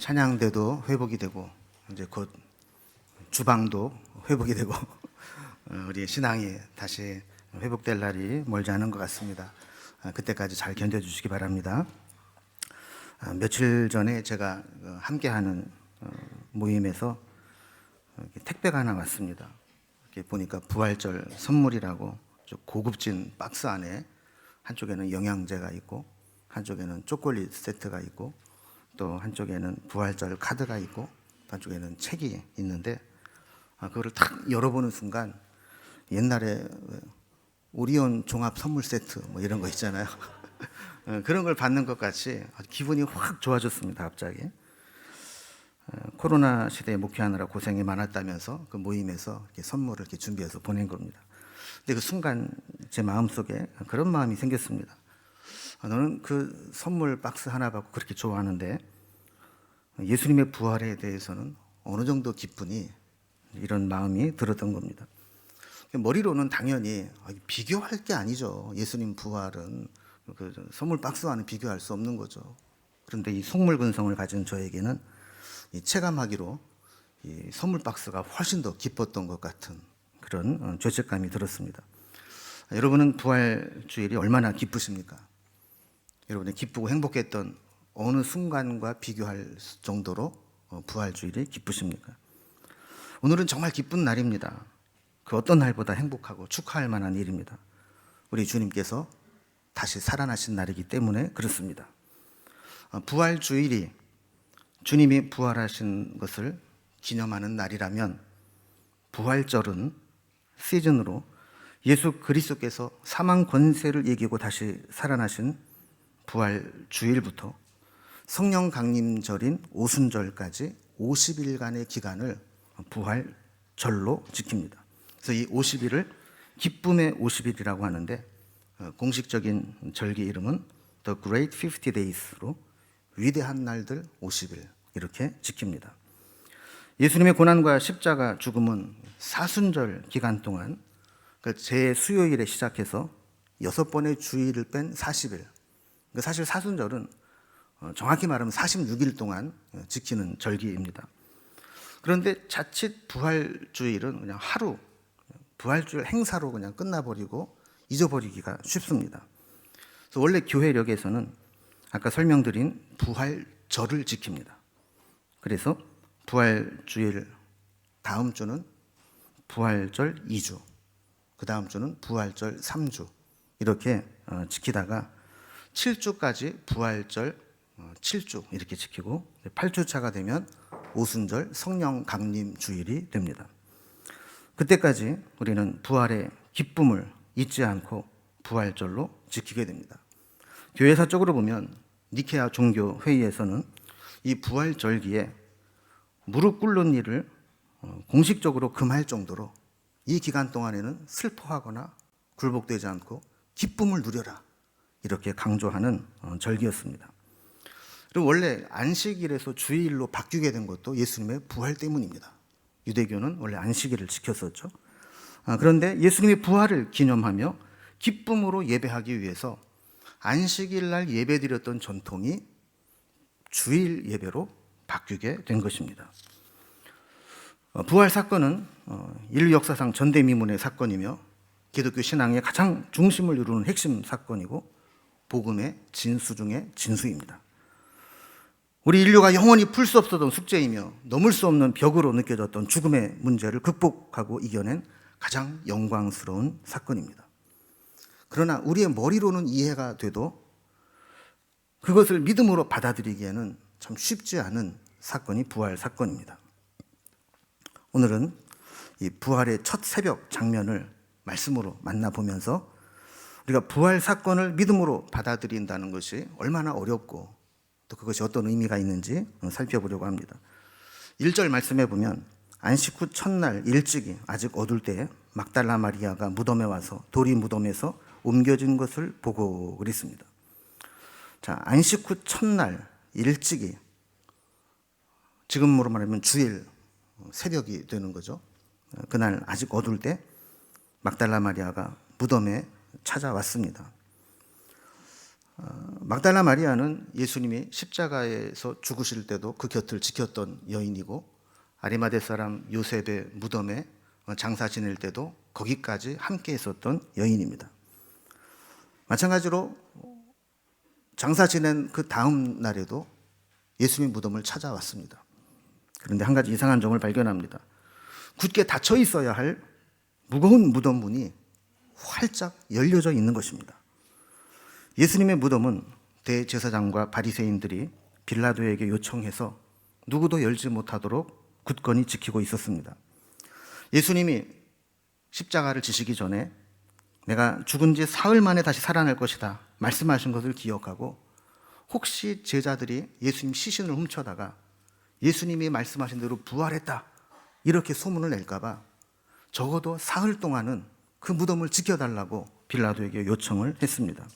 찬양대도 회복이 되고 이제 곧 주방도 회복이 되고 우리 신앙이 다시 회복될 날이 멀지 않은 것 같습니다. 그때까지 잘 견뎌주시기 바랍니다. 며칠 전에 제가 함께하는 모임에서 택배가 하나 왔습니다. 이렇게 보니까 부활절 선물이라고 고급진 박스 안에 한쪽에는 영양제가 있고 한쪽에는 초콜릿 세트가 있고 또 한쪽에는 부활절 카드가 있고 한쪽에는 책이 있는데 그거를 탁 열어보는 순간 옛날에 오리온 종합 선물 세트 뭐 이런 거 있잖아요. 그런 걸 받는 것 같이 기분이 확 좋아졌습니다. 갑자기 코로나 시대에 목회하느라 고생이 많았다면서 그 모임에서 이렇게 선물을 이렇게 준비해서 보낸 겁니다. 근데 그 순간 제 마음속에 그런 마음이 생겼습니다. 너는 그 선물 박스 하나 받고 그렇게 좋아하는데 예수님의 부활에 대해서는 어느 정도 기쁘니? 이런 마음이 들었던 겁니다. 머리로는 당연히 비교할 게 아니죠. 예수님 부활은 그 선물 박스와는 비교할 수 없는 거죠. 그런데 이 속물 근성을 가진 저에게는 이 체감하기로 이 선물 박스가 훨씬 더 기뻤던 것 같은 그런 죄책감이 들었습니다. 여러분은 부활 주일이 얼마나 기쁘십니까? 여러분이 기쁘고 행복했던 어느 순간과 비교할 정도로 부활 주일이 기쁘십니까? 오늘은 정말 기쁜 날입니다. 그 어떤 날보다 행복하고 축하할 만한 일입니다. 우리 주님께서 다시 살아나신 날이기 때문에 그렇습니다. 부활 주일이 주님이 부활하신 것을 기념하는 날이라면 부활절은 시즌으로 예수 그리스도께서 사망 권세를 이기고 다시 살아나신 부활 주일부터 성령 강림절인 오순절까지 50일간의 기간을 부활절로 지킵니다. 그래서 이 50일을 기쁨의 50일이라고 하는데 공식적인 절기 이름은 The Great 50 Days로 위대한 날들 50일 이렇게 지킵니다. 예수님의 고난과 십자가 죽음은 사순절 기간 동안 제 수요일에 시작해서 6번의 주일을 뺀 40일, 사실 사순절은 정확히 말하면 46일 동안 지키는 절기입니다. 그런데 자칫 부활주일은 그냥 하루, 부활주일 행사로 그냥 끝나버리고 잊어버리기가 쉽습니다. 그래서 원래 교회력에서는 아까 설명드린 부활절을 지킵니다. 그래서 부활주일 다음 주는 부활절 2주, 그 다음 주는 부활절 3주 이렇게 지키다가 7주까지 부활절 7주 이렇게 지키고 8주차가 되면 오순절 성령 강림 주일이 됩니다. 그때까지 우리는 부활의 기쁨을 잊지 않고 부활절로 지키게 됩니다. 교회사적으로 보면 니케아 종교 회의에서는 이 부활절기에 무릎 꿇는 일을 공식적으로 금할 정도로 이 기간 동안에는 슬퍼하거나 굴복되지 않고 기쁨을 누려라 이렇게 강조하는 절기였습니다. 그리고 원래 안식일에서 주일로 바뀌게 된 것도 예수님의 부활 때문입니다. 유대교는 원래 안식일을 지켰었죠. 그런데 예수님의 부활을 기념하며 기쁨으로 예배하기 위해서 안식일 날 예배드렸던 전통이 주일 예배로 바뀌게 된 것입니다. 부활 사건은 인류 역사상 전대미문의 사건이며 기독교 신앙의 가장 중심을 이루는 핵심 사건이고 복음의 진수 중의 진수입니다. 우리 인류가 영원히 풀 수 없었던 숙제이며 넘을 수 없는 벽으로 느껴졌던 죽음의 문제를 극복하고 이겨낸 가장 영광스러운 사건입니다. 그러나 우리의 머리로는 이해가 돼도 그것을 믿음으로 받아들이기에는 참 쉽지 않은 사건이 부활 사건입니다. 오늘은 이 부활의 첫 새벽 장면을 말씀으로 만나보면서 우리가 부활 사건을 믿음으로 받아들인다는 것이 얼마나 어렵고 또 그것이 어떤 의미가 있는지 살펴보려고 합니다. 1절 말씀해 보면 안식 후 첫날 일찍이 아직 어둘 때에 막달라 마리아가 무덤에 와서 돌이 무덤에서 옮겨진 것을 보고 그랬습니다. 자, 안식 후 첫날 일찍이 지금으로 말하면 주일 새벽이 되는 거죠. 그날 아직 어둘 때 막달라 마리아가 무덤에 찾아왔습니다. 막달라 마리아는 예수님이 십자가에서 죽으실 때도 그 곁을 지켰던 여인이고, 아리마대 사람 요셉의 무덤에 장사 지낼 때도 거기까지 함께 있었던 여인입니다. 마찬가지로 장사 지낸 그 다음 날에도 예수님 무덤을 찾아왔습니다. 그런데 한 가지 이상한 점을 발견합니다. 굳게 닫혀 있어야 할 무거운 무덤 문이 활짝 열려져 있는 것입니다. 예수님의 무덤은 대제사장과 바리새인들이 빌라도에게 요청해서 누구도 열지 못하도록 굳건히 지키고 있었습니다. 예수님이 십자가를 지시기 전에 내가 죽은 지 사흘 만에 다시 살아날 것이다 말씀하신 것을 기억하고, 혹시 제자들이 예수님 시신을 훔쳐다가 예수님이 말씀하신 대로 부활했다 이렇게 소문을 낼까봐 적어도 사흘 동안은 그 무덤을 지켜달라고 빌라도에게 요청을 했습니다.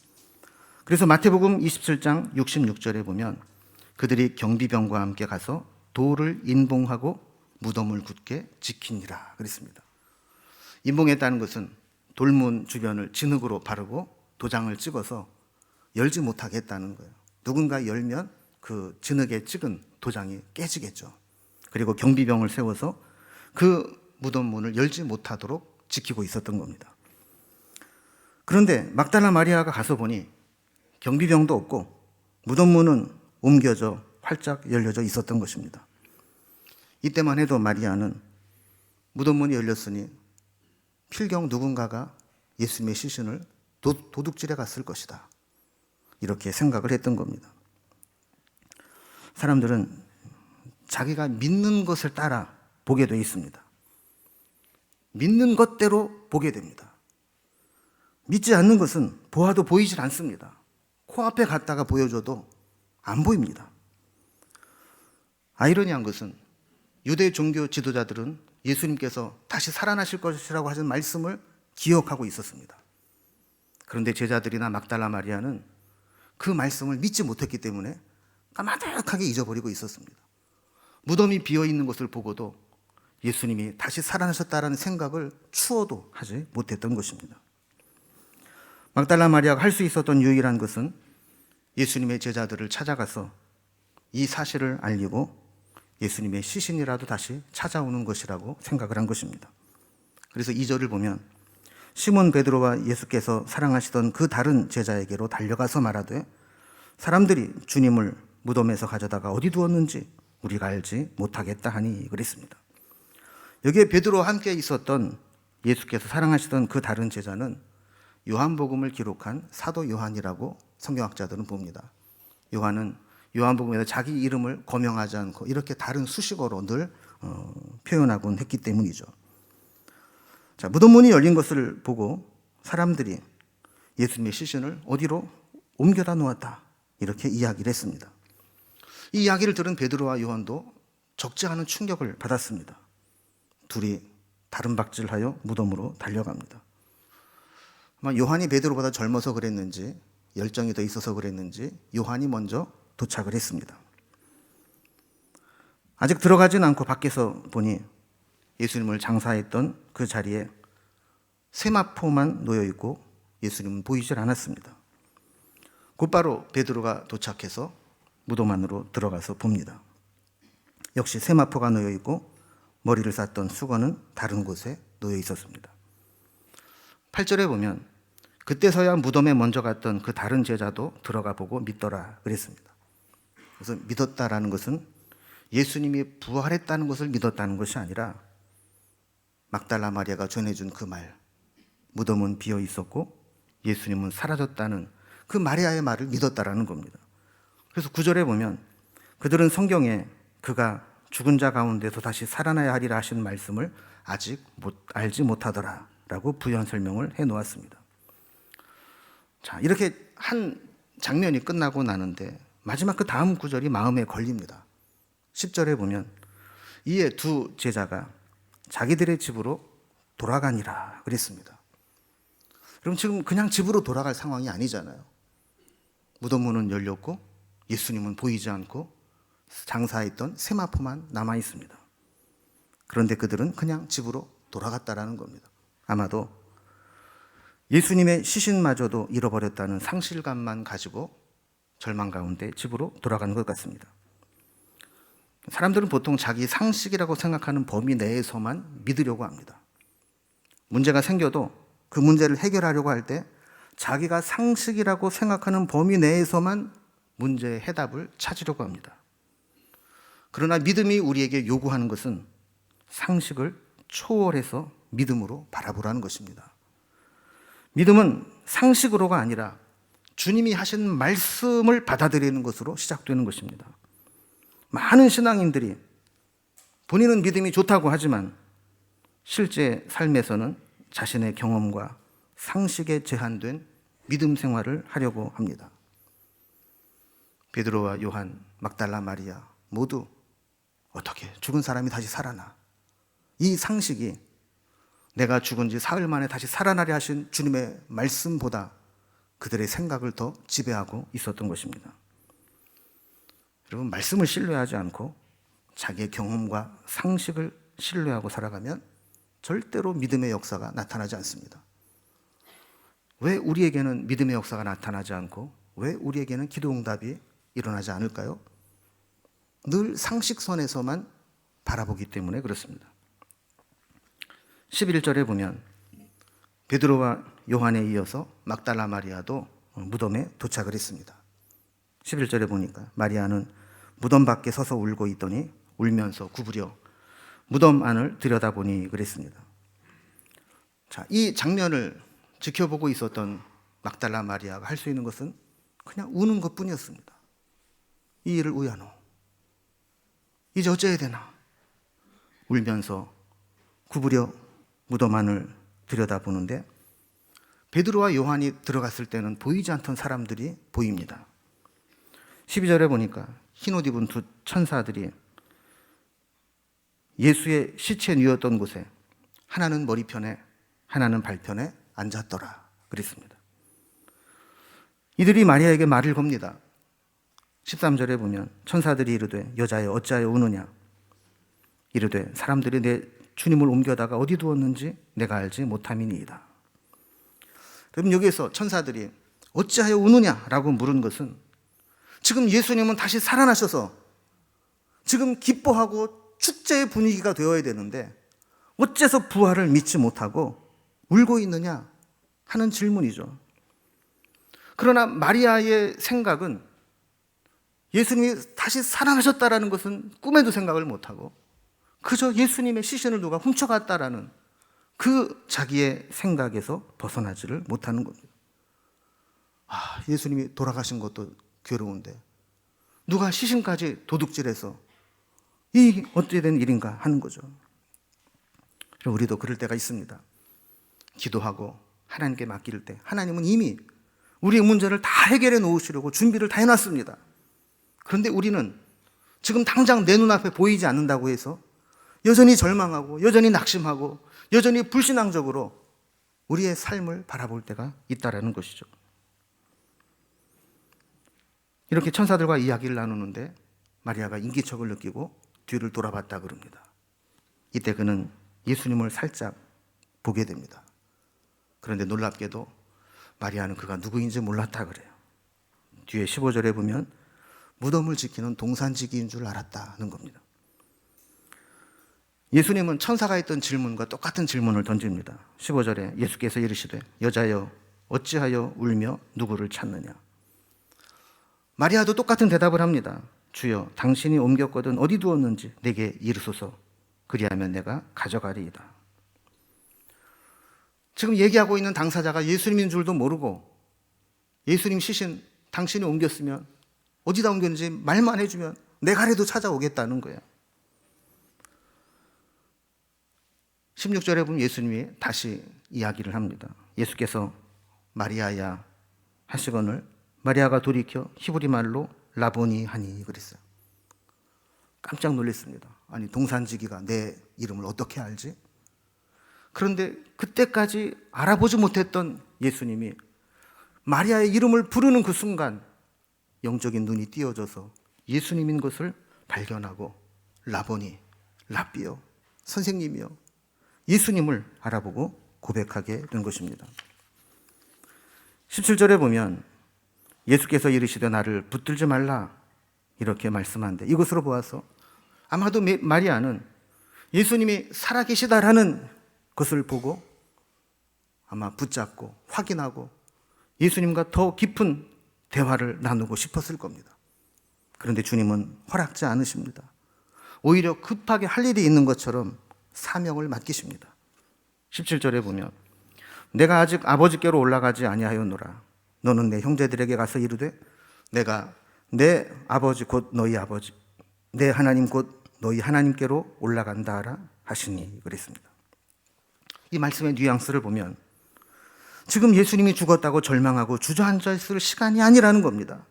그래서 마태복음 27장 66절에 보면 그들이 경비병과 함께 가서 돌을 인봉하고 무덤을 굳게 지키니라 그랬습니다. 인봉했다는 것은 돌문 주변을 진흙으로 바르고 도장을 찍어서 열지 못하게 했다는 거예요. 누군가 열면 그 진흙에 찍은 도장이 깨지겠죠. 그리고 경비병을 세워서 그 무덤 문을 열지 못하도록 지키고 있었던 겁니다. 그런데 막달라 마리아가 가서 보니 경비병도 없고 무덤 문은 옮겨져 활짝 열려져 있었던 것입니다. 이때만 해도 마리아는 무덤 문이 열렸으니 필경 누군가가 예수님의 시신을 도둑질해 갔을 것이다 이렇게 생각을 했던 겁니다. 사람들은 자기가 믿는 것을 따라 보게 되어 있습니다. 믿는 것대로 보게 됩니다. 믿지 않는 것은 보아도 보이질 않습니다. 코앞에 갔다가 보여줘도 안 보입니다. 아이러니한 것은 유대 종교 지도자들은 예수님께서 다시 살아나실 것이라고 하신 말씀을 기억하고 있었습니다. 그런데 제자들이나 막달라 마리아는 그 말씀을 믿지 못했기 때문에 까마득하게 잊어버리고 있었습니다. 무덤이 비어있는 것을 보고도 예수님이 다시 살아나셨다라는 생각을 추워도 하지 못했던 것입니다. 막달라 마리아가 할 수 있었던 유일한 것은 예수님의 제자들을 찾아가서 이 사실을 알리고 예수님의 시신이라도 다시 찾아오는 것이라고 생각을 한 것입니다. 그래서 2절을 보면 시몬 베드로와 예수께서 사랑하시던 그 다른 제자에게로 달려가서 말하되 사람들이 주님을 무덤에서 가져다가 어디 두었는지 우리가 알지 못하겠다 하니 그랬습니다. 여기에 베드로와 함께 있었던 예수께서 사랑하시던 그 다른 제자는 요한복음을 기록한 사도 요한이라고 성경학자들은 봅니다. 요한은 요한복음에서 자기 이름을 거명하지 않고 이렇게 다른 수식어로 늘 표현하곤 했기 때문이죠. 자, 무덤 문이 열린 것을 보고 사람들이 예수님의 시신을 어디로 옮겨다 놓았다 이렇게 이야기를 했습니다. 이 이야기를 들은 베드로와 요한도 적지 않은 충격을 받았습니다. 둘이 다름박질하여 무덤으로 달려갑니다. 아마 요한이 베드로보다 젊어서 그랬는지 열정이 더 있어서 그랬는지 요한이 먼저 도착을 했습니다. 아직 들어가진 않고 밖에서 보니 예수님을 장사했던 그 자리에 세마포만 놓여 있고 예수님은 보이질 않았습니다. 곧바로 베드로가 도착해서 무덤 안으로 들어가서 봅니다. 역시 세마포가 놓여 있고 머리를 쌌던 수건은 다른 곳에 놓여 있었습니다. 8절에 보면 그때서야 무덤에 먼저 갔던 그 다른 제자도 들어가 보고 믿더라 그랬습니다. 그래서 믿었다라는 것은 예수님이 부활했다는 것을 믿었다는 것이 아니라 막달라 마리아가 전해준 그 말, 무덤은 비어 있었고 예수님은 사라졌다는 그 마리아의 말을 믿었다라는 겁니다. 그래서 9절에 보면 그들은 성경에 그가 죽은 자 가운데서 다시 살아나야 하리라 하신 말씀을 아직 알지 못하더라 라고 부연 설명을 해 놓았습니다. 자, 이렇게 한 장면이 끝나고 나는데 마지막 그 다음 구절이 마음에 걸립니다. 10절에 보면 이에 두 제자가 자기들의 집으로 돌아가니라 그랬습니다. 그럼 지금 그냥 집으로 돌아갈 상황이 아니잖아요. 무덤 문은 열렸고 예수님은 보이지 않고 장사했던 세마포만 남아 있습니다. 그런데 그들은 그냥 집으로 돌아갔다라는 겁니다. 아마도 예수님의 시신마저도 잃어버렸다는 상실감만 가지고 절망 가운데 집으로 돌아가는 것 같습니다. 사람들은 보통 자기 상식이라고 생각하는 범위 내에서만 믿으려고 합니다. 문제가 생겨도 그 문제를 해결하려고 할 때 자기가 상식이라고 생각하는 범위 내에서만 문제의 해답을 찾으려고 합니다. 그러나 믿음이 우리에게 요구하는 것은 상식을 초월해서 믿음으로 바라보라는 것입니다. 믿음은 상식으로가 아니라 주님이 하신 말씀을 받아들이는 것으로 시작되는 것입니다. 많은 신앙인들이 본인은 믿음이 좋다고 하지만 실제 삶에서는 자신의 경험과 상식에 제한된 믿음 생활을 하려고 합니다. 베드로와 요한, 막달라 마리아 모두 어떻게 죽은 사람이 다시 살아나? 이 상식이 내가 죽은 지 사흘 만에 다시 살아나려 하신 주님의 말씀보다 그들의 생각을 더 지배하고 있었던 것입니다. 여러분, 말씀을 신뢰하지 않고 자기의 경험과 상식을 신뢰하고 살아가면 절대로 믿음의 역사가 나타나지 않습니다. 왜 우리에게는 믿음의 역사가 나타나지 않고 왜 우리에게는 기도 응답이 일어나지 않을까요? 늘 상식선에서만 바라보기 때문에 그렇습니다. 11절에 보면 베드로와 요한에 이어서 막달라 마리아도 무덤에 도착을 했습니다. 11절에 보니까 마리아는 무덤 밖에 서서 울고 있더니 울면서 구부려 무덤 안을 들여다보니 그랬습니다. 자, 이 장면을 지켜보고 있었던 막달라 마리아가 할 수 있는 것은 그냥 우는 것뿐이었습니다. 이 일을 우야노, 이제 어째야 되나? 울면서 구부려 무덤 안을 들여다보는데 베드로와 요한이 들어갔을 때는 보이지 않던 사람들이 보입니다. 12절에 보니까 흰옷 입은 두 천사들이 예수의 시체 누웠던 곳에 하나는 머리편에 하나는 발편에 앉았더라 그랬습니다. 이들이 마리아에게 말을 겁니다. 13절에 보면 천사들이 이르되 여자여 어찌하여 우느냐? 이르되 사람들이 내 주님을 옮겨다가 어디 두었는지 내가 알지 못함이니이다. 그럼 여기에서 천사들이 어찌하여 우느냐라고 물은 것은 지금 예수님은 다시 살아나셔서 지금 기뻐하고 축제의 분위기가 되어야 되는데 어째서 부활을 믿지 못하고 울고 있느냐 하는 질문이죠. 그러나 마리아의 생각은 예수님이 다시 살아나셨다라는 것은 꿈에도 생각을 못하고 그저 예수님의 시신을 누가 훔쳐갔다라는 그 자기의 생각에서 벗어나지를 못하는 겁니다. 예수님이 돌아가신 것도 괴로운데 누가 시신까지 도둑질해서 이 어찌 된 일인가 하는 거죠. 우리도 그럴 때가 있습니다. 기도하고 하나님께 맡길 때 하나님은 이미 우리의 문제를 다 해결해 놓으시려고 준비를 다 해놨습니다. 그런데 우리는 지금 당장 내 눈앞에 보이지 않는다고 해서 여전히 절망하고 여전히 낙심하고 여전히 불신앙적으로 우리의 삶을 바라볼 때가 있다라는 것이죠. 이렇게 천사들과 이야기를 나누는데 마리아가 인기척을 느끼고 뒤를 돌아봤다 그럽니다. 이때 그는 예수님을 살짝 보게 됩니다. 그런데 놀랍게도 마리아는 그가 누구인지 몰랐다 그래요. 뒤에 15절에 보면 무덤을 지키는 동산지기인 줄 알았다는 겁니다. 예수님은 천사가 했던 질문과 똑같은 질문을 던집니다. 15절에 예수께서 이르시되 여자여 어찌하여 울며 누구를 찾느냐? 마리아도 똑같은 대답을 합니다. 주여 당신이 옮겼거든 어디 두었는지 내게 이르소서 그리하면 내가 가져가리이다. 지금 얘기하고 있는 당사자가 예수님인 줄도 모르고 예수님 시신 당신이 옮겼으면 어디다 옮겼는지 말만 해주면 내가라도 찾아오겠다는 거예요. 16절에 보면 예수님이 다시 이야기를 합니다. 예수께서 마리아야 하시거늘 마리아가 돌이켜 히브리 말로 라보니 하니 그랬어요. 깜짝 놀랐습니다. 아니 동산지기가 내 이름을 어떻게 알지? 그런데 그때까지 알아보지 못했던 예수님이 마리아의 이름을 부르는 그 순간 영적인 눈이 띄어져서 예수님인 것을 발견하고 라보니, 랍비요, 선생님이요, 예수님을 알아보고 고백하게 된 것입니다. 17절에 보면 예수께서 이르시되 나를 붙들지 말라 이렇게 말씀한데, 이것으로 보아서 아마도 마리아는 예수님이 살아계시다라는 것을 보고 아마 붙잡고 확인하고 예수님과 더 깊은 대화를 나누고 싶었을 겁니다. 그런데 주님은 허락지 않으십니다. 오히려 급하게 할 일이 있는 것처럼 사명을 맡기십니다. 17절에 보면 내가 아직 아버지께로 올라가지 아니하였노라. 너는 내 형제들에게 가서 이르되 내가 내 아버지 곧 너희 아버지 내 하나님 곧 너희 하나님께로 올라간다 하라 하시니 그랬습니다. 이 말씀의 뉘앙스를 보면 지금 예수님이 죽었다고 절망하고 주저앉아 있을 시간이 아니라는 겁니다.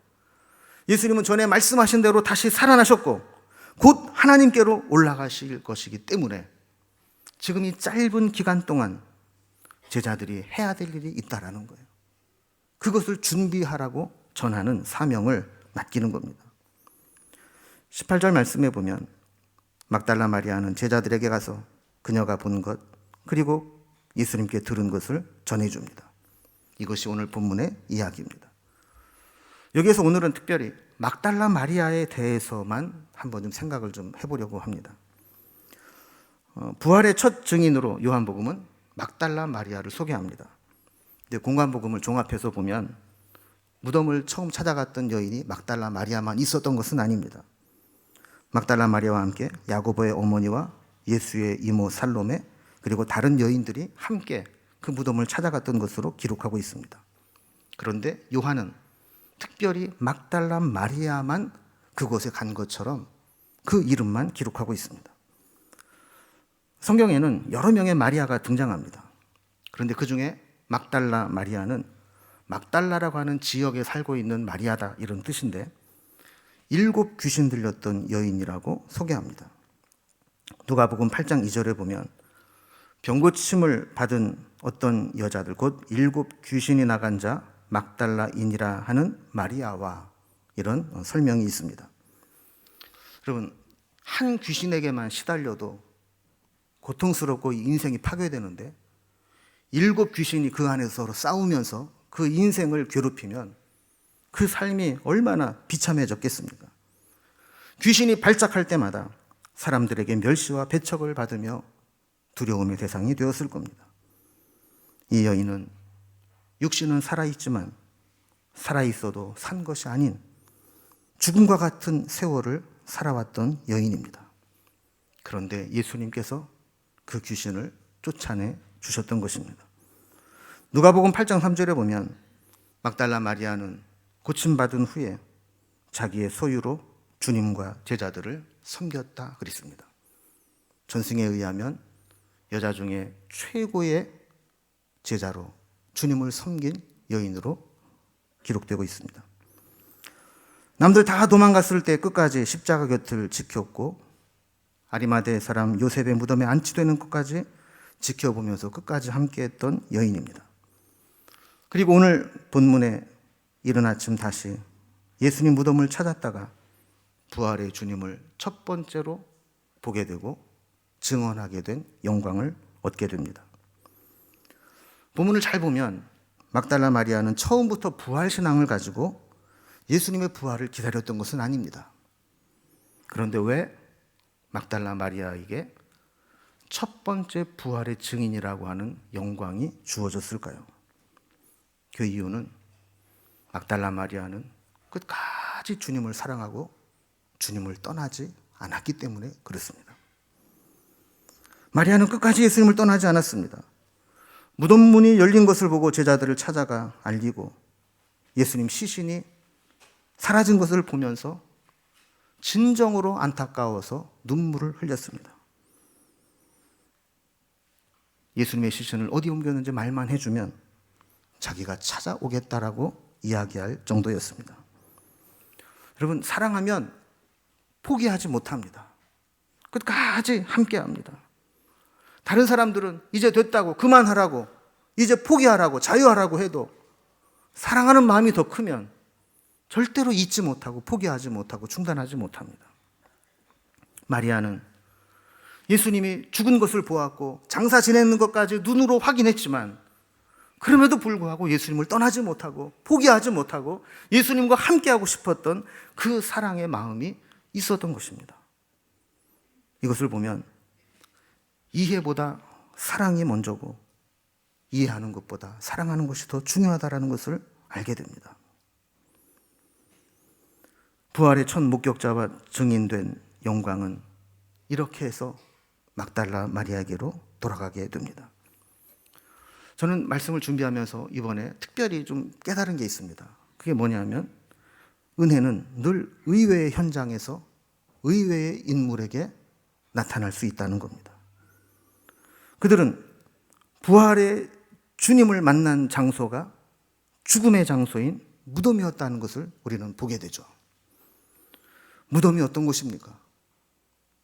예수님은 전에 말씀하신 대로 다시 살아나셨고 곧 하나님께로 올라가실 것이기 때문에 지금 이 짧은 기간 동안 제자들이 해야 될 일이 있다라는 거예요. 그것을 준비하라고 전하는 사명을 맡기는 겁니다. 18절 말씀에 보면 막달라 마리아는 제자들에게 가서 그녀가 본 것 그리고 예수님께 들은 것을 전해줍니다. 이것이 오늘 본문의 이야기입니다. 여기에서 오늘은 특별히 막달라 마리아에 대해서만 한번 좀 생각을 좀 해보려고 합니다. 부활의 첫 증인으로 요한복음은 막달라 마리아를 소개합니다. 근데 공관복음을 종합해서 보면 무덤을 처음 찾아갔던 여인이 막달라 마리아만 있었던 것은 아닙니다. 막달라 마리아와 함께 야고보의 어머니와 예수의 이모 살로메 그리고 다른 여인들이 함께 그 무덤을 찾아갔던 것으로 기록하고 있습니다. 그런데 요한은 특별히 막달라 마리아만 그곳에 간 것처럼 그 이름만 기록하고 있습니다. 성경에는 여러 명의 마리아가 등장합니다. 그런데 그 중에 막달라 마리아는 막달라라고 하는 지역에 살고 있는 마리아다 이런 뜻인데 7 귀신 들렸던 여인이라고 소개합니다. 누가복음 8장 2절에 보면 병고침을 받은 어떤 여자들 곧 7 귀신이 나간 자 막달라인이라 하는 마리아와 이런 설명이 있습니다. 여러분, 한 귀신에게만 시달려도 고통스럽고 인생이 파괴되는데 7 귀신이 그 안에서 서로 싸우면서 그 인생을 괴롭히면 그 삶이 얼마나 비참해졌겠습니까? 귀신이 발작할 때마다 사람들에게 멸시와 배척을 받으며 두려움의 대상이 되었을 겁니다. 이 여인은 육신은 살아있지만 살아있어도 산 것이 아닌 죽음과 같은 세월을 살아왔던 여인입니다. 그런데 예수님께서 그 귀신을 쫓아내 주셨던 것입니다. 누가복음 8장 3절에 보면 막달라 마리아는 고침받은 후에 자기의 소유로 주님과 제자들을 섬겼다 그랬습니다. 전승에 의하면 여자 중에 최고의 제자로 주님을 섬긴 여인으로 기록되고 있습니다. 남들 다 도망갔을 때 끝까지 십자가 곁을 지켰고 아리마대 사람 요셉의 무덤에 안치되는 것까지 지켜보면서 끝까지 함께했던 여인입니다. 그리고 오늘 본문에 이른 아침 다시 예수님 무덤을 찾았다가 부활의 주님을 첫 번째로 보게 되고 증언하게 된 영광을 얻게 됩니다. 본문을 잘 보면 막달라 마리아는 처음부터 부활 신앙을 가지고 예수님의 부활을 기다렸던 것은 아닙니다. 그런데 왜 막달라 마리아에게 첫 번째 부활의 증인이라고 하는 영광이 주어졌을까요? 그 이유는 막달라 마리아는 끝까지 주님을 사랑하고 주님을 떠나지 않았기 때문에 그렇습니다. 마리아는 끝까지 예수님을 떠나지 않았습니다. 무덤 문이 열린 것을 보고 제자들을 찾아가 알리고 예수님 시신이 사라진 것을 보면서 진정으로 안타까워서 눈물을 흘렸습니다. 예수님의 시신을 어디 옮겼는지 말만 해주면 자기가 찾아오겠다라고 이야기할 정도였습니다. 여러분, 사랑하면 포기하지 못합니다. 끝까지 함께합니다. 다른 사람들은 이제 됐다고 그만하라고 이제 포기하라고 자유하라고 해도 사랑하는 마음이 더 크면 절대로 잊지 못하고 포기하지 못하고 중단하지 못합니다. 마리아는 예수님이 죽은 것을 보았고 장사 지내는 것까지 눈으로 확인했지만 그럼에도 불구하고 예수님을 떠나지 못하고 포기하지 못하고 예수님과 함께하고 싶었던 그 사랑의 마음이 있었던 것입니다. 이것을 보면 이해보다 사랑이 먼저고 이해하는 것보다 사랑하는 것이 더 중요하다는 것을 알게 됩니다. 부활의 첫 목격자와 증인된 영광은 이렇게 해서 막달라 마리아에게로 돌아가게 됩니다. 저는 말씀을 준비하면서 이번에 특별히 좀 깨달은 게 있습니다. 그게 뭐냐면 은혜는 늘 의외의 현장에서 의외의 인물에게 나타날 수 있다는 겁니다. 그들은 부활의 주님을 만난 장소가 죽음의 장소인 무덤이었다는 것을 우리는 보게 되죠. 무덤이 어떤 곳입니까?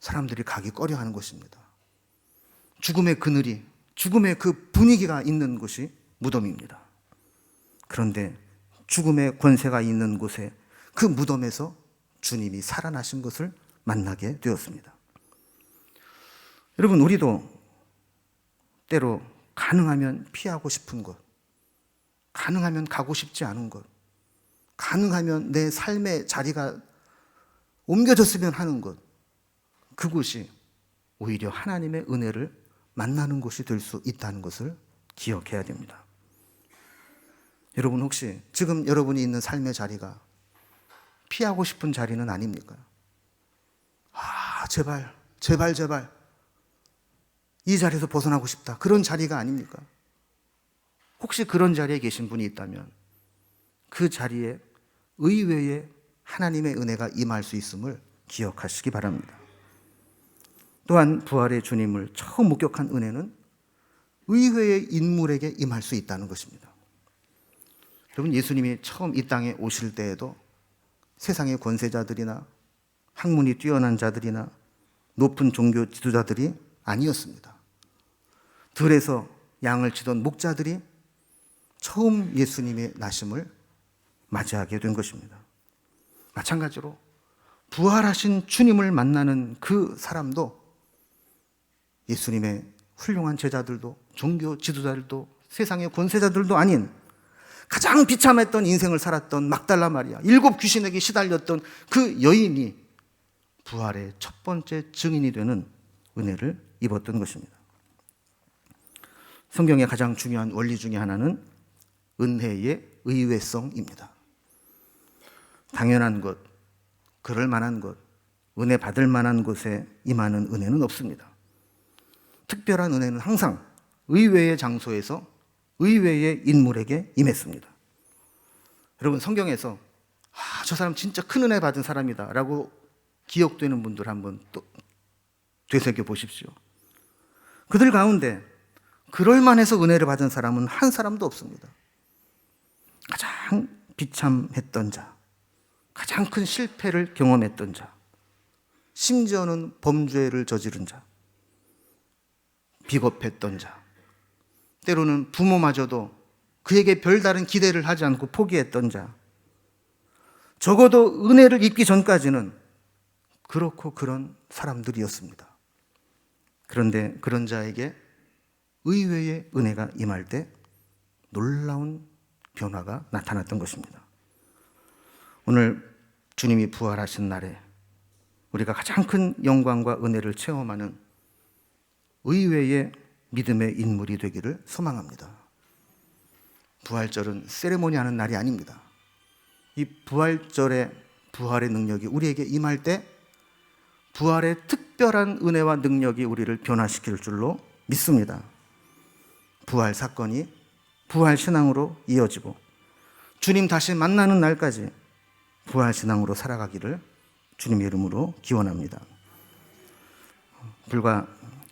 사람들이 가기 꺼려하는 곳입니다. 죽음의 그늘이, 죽음의 그 분위기가 있는 곳이 무덤입니다. 그런데 죽음의 권세가 있는 곳에 그 무덤에서 주님이 살아나신 것을 만나게 되었습니다. 여러분, 우리도 때로 가능하면 피하고 싶은 곳, 가능하면 가고 싶지 않은 곳, 가능하면 내 삶의 자리가 옮겨졌으면 하는 곳, 그곳이 오히려 하나님의 은혜를 만나는 곳이 될 수 있다는 것을 기억해야 됩니다. 여러분, 혹시 지금 여러분이 있는 삶의 자리가 피하고 싶은 자리는 아닙니까? 제발 이 자리에서 벗어나고 싶다, 그런 자리가 아닙니까? 혹시 그런 자리에 계신 분이 있다면 그 자리에 의외의 하나님의 은혜가 임할 수 있음을 기억하시기 바랍니다. 또한 부활의 주님을 처음 목격한 은혜는 의외의 인물에게 임할 수 있다는 것입니다. 여러분, 예수님이 처음 이 땅에 오실 때에도 세상의 권세자들이나 학문이 뛰어난 자들이나 높은 종교 지도자들이 아니었습니다. 들에서 양을 치던 목자들이 처음 예수님의 나심을 맞이하게 된 것입니다. 마찬가지로 부활하신 주님을 만나는 그 사람도 예수님의 훌륭한 제자들도 종교 지도자들도 세상의 권세자들도 아닌 가장 비참했던 인생을 살았던 막달라 마리아, 7 귀신에게 시달렸던 그 여인이 부활의 첫 번째 증인이 되는 은혜를 입었던 것입니다. 성경의 가장 중요한 원리 중에 하나는 은혜의 의외성입니다. 당연한 것, 그럴 만한 것, 은혜 받을 만한 곳에 임하는 은혜는 없습니다. 특별한 은혜는 항상 의외의 장소에서 의외의 인물에게 임했습니다. 여러분, 성경에서 저 사람 진짜 큰 은혜 받은 사람이다 라고 기억되는 분들 한번 또 되새겨 보십시오. 그들 가운데 그럴만해서 은혜를 받은 사람은 한 사람도 없습니다. 가장 비참했던 자, 가장 큰 실패를 경험했던 자, 심지어는 범죄를 저지른 자, 비겁했던 자, 때로는 부모마저도 그에게 별다른 기대를 하지 않고 포기했던 자, 적어도 은혜를 입기 전까지는 그렇고 그런 사람들이었습니다. 그런데 그런 자에게 의외의 은혜가 임할 때 놀라운 변화가 나타났던 것입니다. 오늘 주님이 부활하신 날에 우리가 가장 큰 영광과 은혜를 체험하는 의외의 믿음의 인물이 되기를 소망합니다. 부활절은 세레모니 하는 날이 아닙니다. 이 부활절의 부활의 능력이 우리에게 임할 때 부활의 특별한 은혜와 능력이 우리를 변화시킬 줄로 믿습니다. 부활 사건이 부활 신앙으로 이어지고 주님 다시 만나는 날까지 부활 신앙으로 살아가기를 주님의 이름으로 기원합니다. 불과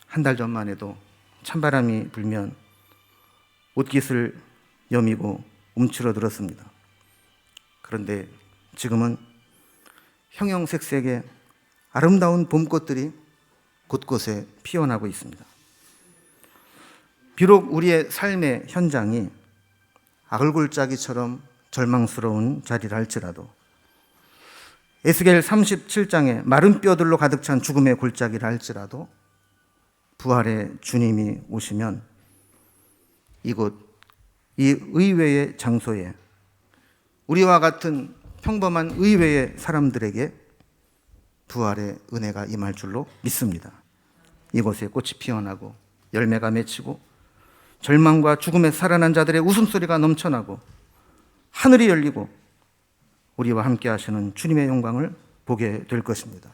한 달 전만 해도 찬바람이 불면 옷깃을 여미고 움츠러들었습니다. 그런데 지금은 형형색색의 아름다운 봄꽃들이 곳곳에 피어나고 있습니다. 비록 우리의 삶의 현장이 아글골짜기처럼 절망스러운 자리라 할지라도, 에스겔 37장에 마른 뼈들로 가득 찬 죽음의 골짜기라 할지라도 부활의 주님이 오시면 이곳 이 의외의 장소에 우리와 같은 평범한 의외의 사람들에게 부활의 은혜가 임할 줄로 믿습니다. 이곳에 꽃이 피어나고 열매가 맺히고 절망과 죽음에 살아난 자들의 웃음소리가 넘쳐나고 하늘이 열리고 우리와 함께 하시는 주님의 영광을 보게 될 것입니다.